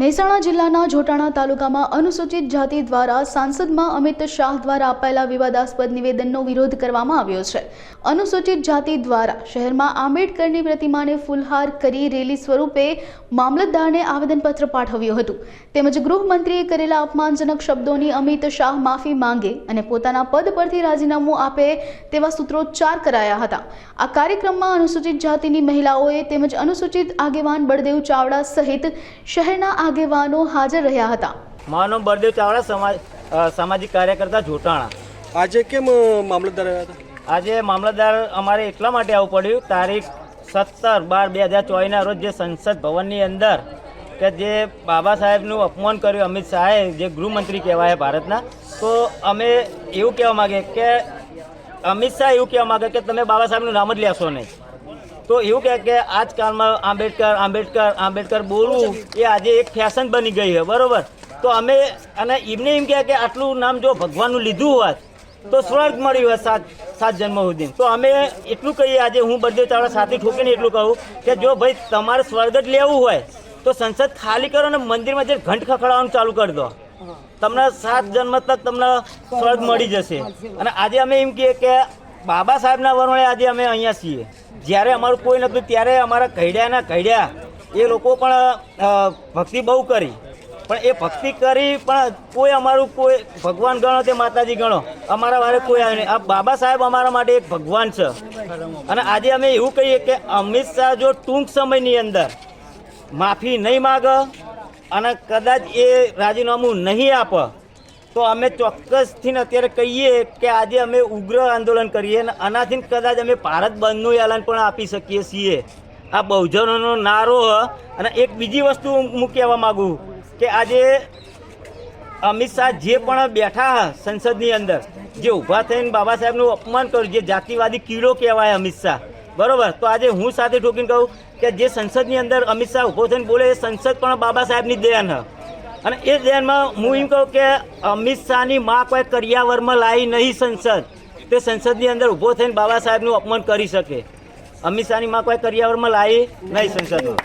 મહેસાણા જિલ્લાના જોટાણા તાલુકામાં અનુસૂચિત જાતિ દ્વારા સાંસદમાં અમિત શાહ દ્વારા અપાયેલા વિવાદાસ્પદ નિવેદનનો વિરોધ કરવામાં આવ્યો છે। અનુસૂચિત જાતિ દ્વારા શહેરમાં આંબેડકરની પ્રતિમાને ફૂલહાર કરી રેલી સ્વરૂપે મામલતદારને આવેદનપત્ર પાઠવ્યું હતું। તેમજ ગૃહમંત્રીએ કરેલા અપમાનજનક શબ્દોની અમિત શાહ માફી માંગે અને પોતાના પદ પરથી રાજીનામું આપે તેવા સૂત્રોચ્ચાર કરાયા હતા। આ કાર્યક્રમમાં અનુસૂચિત જાતિની મહિલાઓએ તેમજ અનુસૂચિત આગેવાન બળદેવ ચાવડા સહિત શહેરના આગેવાનો હાજર રહ્યા હતા। મારું નામ બળદેવ ચાવડા, સામાજિક કાર્યકર્તા જોટાણા। આજે કેમ મામલતદાર આવ્યા હતા? આજે મામલતદાર અમારે એટલા માટે આવવું પડ્યું, તારીખ 17/12/2024ના રોજ જે સંસદ ભવનની અંદર કે જે બાબા સાહેબનું અપમાન કર્યું અમિત શાહે, જે ગૃહમંત્રી કહેવાય ભારતના, તો અમે એવું કહેવા માગીએ કે અમિત શાહ એવું કહેવા માગે કે તમે બાબા સાહેબનું નામ જ લેશો નહીં। તો એવું કહે કે આજકાલમાં આંબેડકર આંબેડકર આંબેડકર બોલવું એ આજે એક ફેશન બની ગઈ છે, બરાબર? તો અમે અને એમને એમ કહે કે આટલું નામ જો ભગવાનનું લીધું હોત તો સ્વર્ગ મળ્યું હોત સાત જન્મ સુધી। તો અમે એટલું કહીએ, આજે હું બળદેવ ચાવડા સાથે ઠોકીને એટલું કહું કે જો ભાઈ તમારે સ્વર્ગ જ લેવું હોય તો સંસદ ખાલી કરો અને મંદિરમાં જે ઘંટ ખખડાવવાનું ચાલુ કરી દો, તમને 7 જન્મ તક તમને સ્વર્ગ મળી જશે। અને આજે અમે એમ કહીએ કે બાબા સાહેબના વરણે આજે અમે અહીંયા છીએ। જ્યારે અમારું કોઈ નહોતું ત્યારે અમારા કઢ્યાના કઢ્યા એ લોકો પણ ભક્તિ બહુ કરી, પણ એ ભક્તિ કરી પણ કોઈ અમારું કોઈ ભગવાન ગણો તે માતાજી ગણો, અમારા વારે કોઈ આવે નહીં। આ બાબા સાહેબ અમારા માટે એક ભગવાન છે। અને આજે અમે એવું કહીએ કે અમિત શાહ જો ટૂંક સમયની અંદર માફી નહીં માગે અને કદાચ એ રાજીનામું નહીં આપે તો અમે ચોક્કસથી અત્યારે કહીએ કે આજે અમે ઉગ્ર આંદોલન કરીએ અને આનાથી કદાચ અમે ભારત બંધનું એલાન પણ આપી શકીએ છીએ। આ બહુજનોનો નારો હ। અને એક બીજી વસ્તુ હું કહેવા માગું કે આજે અમિત શાહ જે પણ બેઠા સંસદની અંદર, જે ઊભા થઈને બાબા સાહેબનું અપમાન કર્યું, જે જાતિવાદી કીડો કહેવાય અમિત શાહ, બરાબર? તો આજે હું સાથે ઠોકીને કહું કે જે સંસદની અંદર અમિત શાહ ઊભો થઈને બોલે એ સંસદ પણ બાબા સાહેબની દેન હ। અને એ ધ્યાનમાં હું એમ કહું કે અમિત શાહની માં કોઈ કરિયાવરમાં લાવી નહીં સંસદ, તે સંસદની અંદર ઊભો થઈને બાબા સાહેબનું અપમાન કરી શકે। અમિત શાહની માં કોઈ કરિયાવરમાં લાવી નહીં સંસદમાં।